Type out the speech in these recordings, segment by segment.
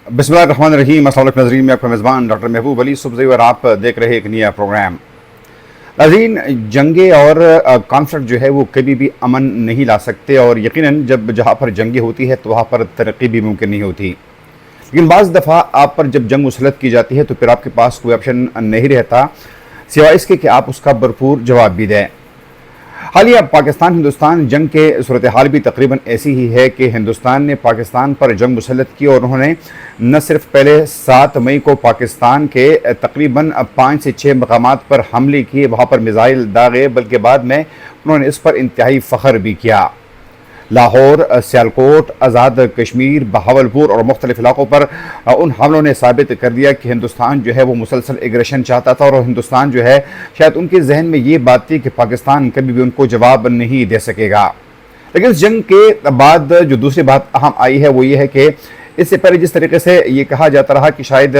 बिस्मिल्लाहिर्रहमानिर्रहीम। अस्सलाम वालेकुम नाज़रीन, मैं आपका मेज़बान डॉक्टर महबूब अली सुबज़ई और आप देख रहे हैं एक नया प्रोग्राम। नाज़रीन, जंगे और कॉन्फ्लिक्ट जो है वो कभी भी अमन नहीं ला सकते, और यकीनन जब जहाँ पर जंगे होती है तो वहाँ पर तरक्की भी मुमकिन नहीं होती। लेकिन बाज़ दफ़ा आप पर जब जंग मुसलत की जाती है तो फिर आपके पास कोई ऑप्शन नहीं रहता सिवाय इसके कि आप उसका भरपूर जवाब भी दें। हालिया पाकिस्तान हिंदुस्तान जंग के सूरत हाल भी तकरीबन ऐसी ही है कि हिंदुस्तान ने पाकिस्तान पर जंग मुसल्लत की, और उन्होंने न सिर्फ पहले 7 मई को पाकिस्तान के तकरीबन 5 से 6 मकामात पर हमले किए, वहाँ पर मिज़ाइल दागे, बल्कि बाद में उन्होंने इस पर इंतहाई फ़ख्र भी किया। लाहौर, सियालकोट, आज़ाद कश्मीर, बहावलपुर और मुख्तलिफ़ इलाक़ों पर उन हमलों ने साबित कर दिया कि हिंदुस्तान जो है वो मुसलसल एग्रेशन चाहता था, और हिंदुस्तान जो है शायद उनके जहन में ये बात थी कि पाकिस्तान कभी भी उनको जवाब नहीं दे सकेगा। लेकिन इस जंग के बाद जो दूसरी बात अहम आई है वो ये है कि इससे पहले जिस तरीके से ये कहा जाता रहा कि शायद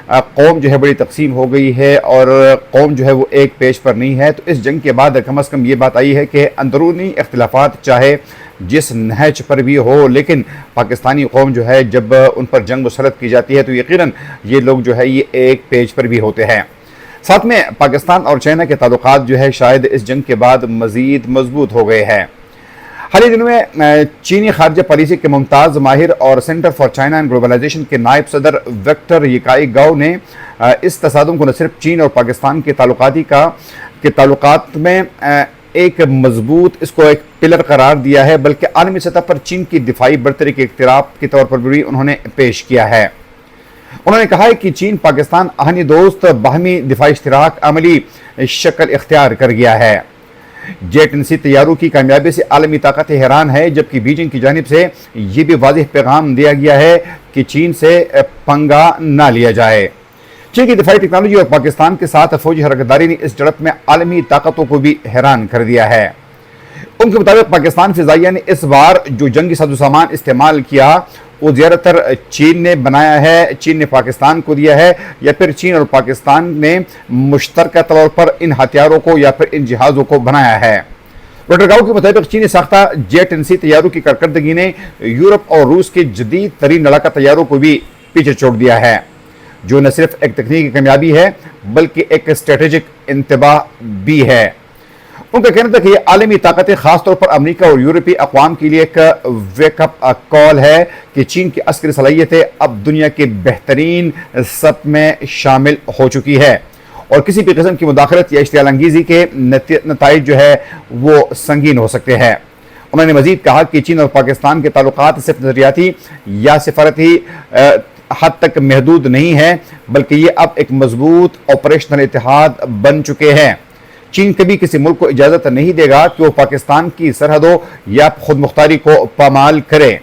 कौम जो है बड़ी तकसीम हो गई है और कौम जो है वो एक पेज पर नहीं है, तो इस जंग के बाद कम अज़ कम ये बात आई है कि अंदरूनी इख्तिलाफात चाहे जिस नहज पर भी हो, लेकिन पाकिस्तानी कौम जो है जब उन पर जंग मुसल्लत की जाती है तो यकीनन ये लोग जो है ये एक पेज पर भी होते हैं। साथ में पाकिस्तान और चाइना के ताल्लुकात जो है शायद इस जंग के बाद मज़ीद मजबूत हो गए हैं। हाल ही दिनों में चीनी खारजा पॉलिसी के मुमताज़ माहिर और centre for China and globalization के नायब सदर विक्टर यिकाई गाओ ने इस तसादुम को न सिर्फ चीन और पाकिस्तान के ताल्लुकात में एक मजबूत इसको एक पिलर करार दिया है, बल्कि आलमी सतह पर चीन की दिफाई बरतरी के इख्तिराफ के तौर पर भी उन्होंने पेश किया है। उन्होंने कहा है कि चीन पाकिस्तान आहनी दोस्त बाहमी दिफाई इश्तिराक अमली शक्ल इख्तियार कर गया है। जेट-10C तैयारों की कामयाबी से आलमी ताकत हैरान है, जबकि बीजिंग की जानिब से ये भी वाज़ेह पैगाम दिया गया है कि चीन से पंगा ना लिया जाए। चीन की दिफाई टेक्नोलॉजी और पाकिस्तान के साथ फौजी हरकतदारी ने इस झड़प में आलमी ताकतों को भी हैरान कर दिया है। उनके मुताबिक पाकिस्तान फिजाइया ने इस बार जो जंगी साजो-सामान इस्तेमाल किया वो ज़्यादातर चीन ने बनाया है, चीन ने पाकिस्तान को दिया है, या फिर चीन और पाकिस्तान ने मुश्तरका तौर पर इन हथियारों को या फिर इन जहाज़ों को बनाया है। रोटरगांव के मुताबिक चीनी साख्ता जेट-10C तैयारों की कारकर्दगी ने यूरोप और रूस के जदीद तरीन लड़ाका तैयारों को भी पीछे छोड़ दिया है, जो न सिर्फ एक तकनीकी कामयाबी है बल्कि एक स्ट्रेटेजिक इंतबाह भी है। उनका कहना था कि ये आलमी ताकतें खासतौर पर अमेरिका और यूरोपीय अक़वाम के लिए एक वेकअप कॉल है कि चीन की अस्करी सलाहियतें अब दुनिया के बेहतरीन सब में शामिल हो चुकी है, और किसी भी किस्म की मुदाखलत या इश्तियाल अंगेज़ी के नताइज जो है वो संगीन हो सकते हैं। उन्होंने मजीद कहा कि चीन और पाकिस्तान के ताल्लुकात सिर्फ नज़रियाती या सिफारती हद तक महदूद नहीं है, बल्कि ये अब एक मजबूत ऑपरेशनल इत्तेहाद बन चुके हैं। चीन कभी किसी मुल्क को इजाज़त नहीं देगा कि वो पाकिस्तान की सरहदों या खुद मुख्तारी को पामाल करे।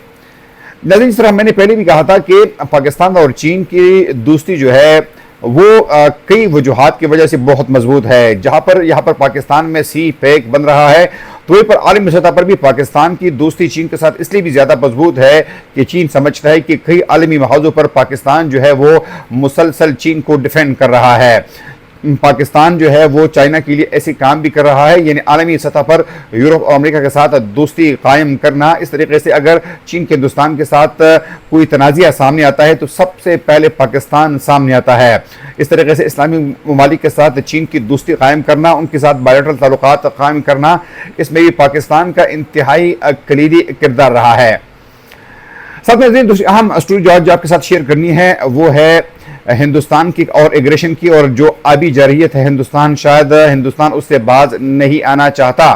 नाज़रीन, इस तरह मैंने पहले भी कहा था कि पाकिस्तान और चीन की दोस्ती जो है वो कई वजूहात की वजह से बहुत मजबूत है। यहाँ पर पाकिस्तान में सी पैक बन रहा है, तो वहीं पर आलमी सतह पर भी पाकिस्तान की दोस्ती चीन के साथ इसलिए भी ज़्यादा मजबूत है कि चीन समझता है कि कई आलमी महाजों पर पाकिस्तान जो है वो मुसलसल चीन को डिफेंड कर रहा है। पाकिस्तान जो है वो चाइना के लिए ऐसे काम भी कर रहा है, यानी आलमी सतह पर यूरोप और अमेरिका के साथ दोस्ती कायम करना। इस तरीके से अगर चीन के हिंदुस्तान के साथ कोई तनाज़िया सामने आता है तो सबसे पहले पाकिस्तान सामने आता है। इस तरीके से इस्लामी ममालिक के साथ चीन की दोस्ती कायम करना, उनके साथ बायलैटरल ताल्लुकात कायम करना, इसमें भी पाकिस्तान का इंतहाई कलीदी किरदार रहा है। साथ में दूसरी अहम स्टोरी जो आज आपके साथ शेयर करनी है वो है हिंदुस्तान की और एग्रेशन की, और जो अभी जारहियत है हिंदुस्तान, शायद हिंदुस्तान उससे बाज नहीं आना चाहता।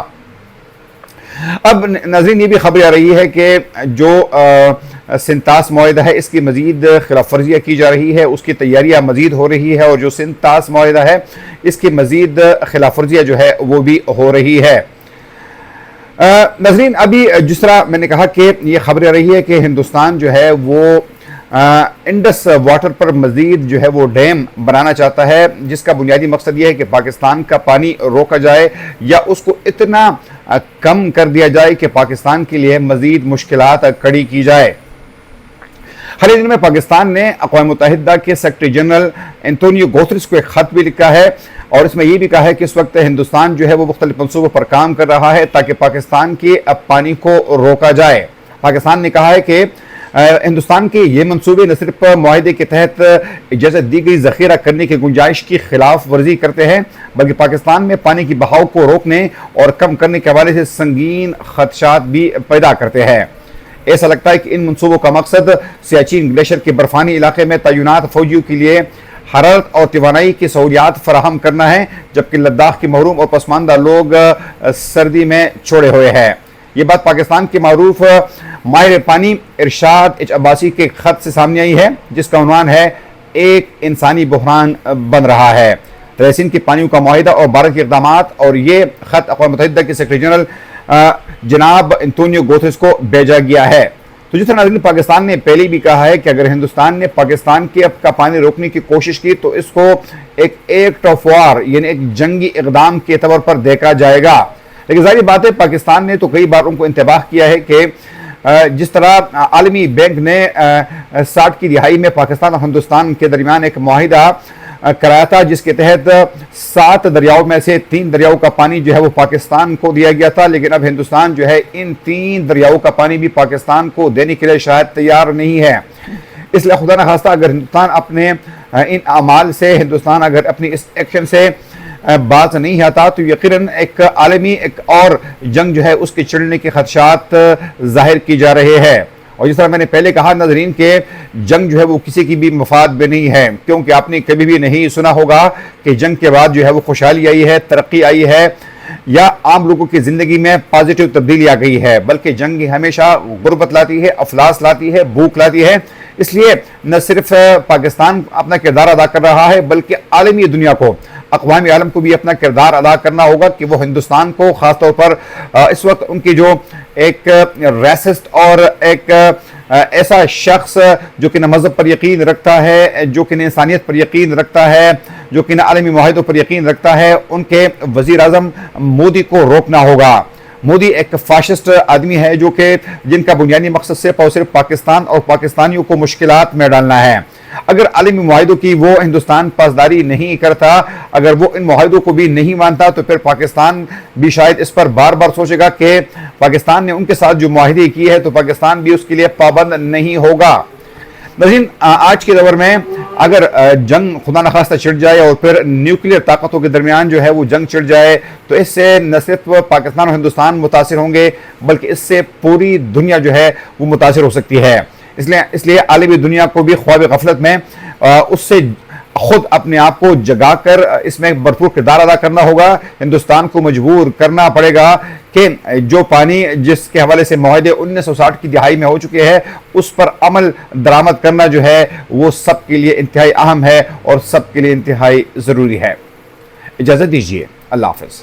अब नाज़रीन, ये भी खबर आ रही है कि जो सिंतास मुआहिदा है इसकी मजीद खिलाफ वर्जियाँ की जा रही है, उसकी तैयारियाँ मजीद हो रही है, और जो सिंतास मुआहिदा है इसकी मजीद खिलाफ वर्जियाँ जो है वो भी हो रही है। नाज़रीन, अभी जिस तरह मैंने कहा कि ये खबर आ रही है कि हिंदुस्तान जो है वो इंडस वाटर पर मजीद जो है वो डैम बनाना चाहता है, जिसका बुनियादी मकसद ये है कि पाकिस्तान का पानी रोका जाए या उसको इतना कम कर दिया जाए कि पाकिस्तान के लिए मजीद मुश्किलात खड़ी की जाए। हाल ही दिनों में पाकिस्तान ने अक़वाम मुत्तहिदा के सेक्रेटरी जनरल एंटोनियो गुतेरेस को एक ख़त भी लिखा है, और इसमें यह भी कहा है कि इस वक्त हिंदुस्तान जो है वो मुख्तलिफ मंसूबों पर काम कर रहा है ताकि पाकिस्तान के पानी को रोका जाए। पाकिस्तान ने कहा है कि ہندوستان کے یہ منصوبے نہ صرف معاہدے کے تحت اجازت دی گئی ذخیرہ کرنے کی گنجائش کی خلاف ورزی کرتے ہیں بلکہ پاکستان میں پانی کی بہاؤ کو روکنے اور کم کرنے کے حوالے سے سنگین خدشات بھی پیدا کرتے ہیں۔ ایسا لگتا ہے کہ ان منصوبوں کا مقصد سیاچین گلیشر کے برفانی علاقے میں تعینات فوجیوں کے لیے حرارت اور توانائی کی سہولیات فراہم کرنا ہے، جبکہ لداخ کے محروم اور پسماندہ لوگ سردی میں چھوڑے ہوئے ہیں۔ یہ بات پاکستان کے معروف ماہر پانی ارشاد ایچ عباسی کے خط سے سامنے آئی ہے، جس کا عنوان ہے ایک انسانی بحران بن رہا ہے، رائسین کے پانیوں کا معاہدہ اور بھارت کے اقدامات۔ اور یہ خط اقوام متحدہ کے سیکرٹری جنرل جناب انتونیو گوتھرس کو بھیجا گیا ہے۔ تو جس طرح ناظرین پاکستان نے پہلے بھی کہا ہے کہ اگر ہندوستان نے پاکستان کے اب کا پانی روکنے کی کوشش کی تو اس کو ایک ایکٹ آف وار یعنی ایک جنگی اقدام کے طور پر دیکھا جائے گا، لیکن ظاہر بات ہے پاکستان نے تو کئی بار ان کو انتباہ کیا ہے کہ جس طرح عالمی بینک نے 60 کی دہائی میں پاکستان اور ہندوستان کے درمیان ایک معاہدہ کرایا تھا جس کے تحت 7 دریاؤں میں سے 3 دریاؤں کا پانی جو ہے وہ پاکستان کو دیا گیا تھا، لیکن اب ہندوستان جو ہے ان 3 دریاؤں کا پانی بھی پاکستان کو دینے کے لیے شاید تیار نہیں ہے۔ اس لیے خدا نخواستہ اگر ہندوستان اپنے ان اعمال سے، ہندوستان اگر اپنی اس ایکشن سے باز نہیں آتا تو یقیناً ایک عالمی ایک اور جنگ جو ہے اس کے چھڑنے کے خدشات ظاہر کی جا رہے ہیں۔ اور جس طرح میں نے پہلے کہا ناظرین کہ جنگ جو ہے وہ کسی کی بھی مفاد میں نہیں ہے، کیونکہ آپ نے کبھی بھی نہیں سنا ہوگا کہ جنگ کے بعد جو ہے وہ خوشحالی آئی ہے، ترقی آئی ہے یا عام لوگوں کی زندگی میں پازیٹیو تبدیلی آ گئی ہے، بلکہ جنگ ہمیشہ غربت لاتی ہے، افلاس لاتی ہے، بھوک لاتی ہے۔ اس لیے نہ صرف پاکستان اپنا کردار ادا کر رہا ہے بلکہ عالمی دنیا کو، اقوام عالم کو بھی اپنا کردار ادا کرنا ہوگا کہ وہ ہندوستان کو خاص طور پر اس وقت ان کی جو ایک ریسسٹ اور ایک ایسا شخص جو کہ نہ مذہب پر یقین رکھتا ہے، جو کہ نہ انسانیت پر یقین رکھتا ہے، جو کہ نہ عالمی معاہدوں پر یقین رکھتا ہے، ان کے وزیر اعظم مودی کو روکنا ہوگا۔ مودی ایک فاشسٹ آدمی ہے جو کہ جن کا بنیادی مقصد صرف اور صرف پاکستان اور پاکستانیوں کو مشکلات میں ڈالنا ہے۔ اگر عالمی معاہدوں کی وہ ہندوستان پاسداری نہیں کرتا، اگر وہ ان معاہدوں کو بھی نہیں مانتا تو پھر پاکستان بھی شاید اس پر بار بار سوچے گا کہ پاکستان نے ان کے ساتھ جو معاہدے کیے ہیں تو پاکستان بھی اس کے لیے پابند نہیں ہوگا۔ ناظرین آج کے دور میں اگر جنگ خدا نخواستہ چھڑ جائے اور پھر نیوکلیر طاقتوں کے درمیان جو ہے وہ جنگ چھڑ جائے تو اس سے نہ صرف پاکستان اور ہندوستان متاثر ہوں گے بلکہ اس سے پوری دنیا جو ہے وہ متاثر ہو سکتی ہے۔ اس لیے عالمی دنیا کو بھی خواب غفلت میں اس سے خود اپنے آپ کو جگا کر اس میں بھرپور کردار ادا کرنا ہوگا۔ ہندوستان کو مجبور کرنا پڑے گا کہ جو پانی جس کے حوالے سے معاہدے 1960 کی دہائی میں ہو چکے ہیں اس پر عمل درآمد کرنا جو ہے وہ سب کے لیے انتہائی اہم ہے اور سب کے لیے انتہائی ضروری ہے۔ اجازت دیجیے، اللہ حافظ۔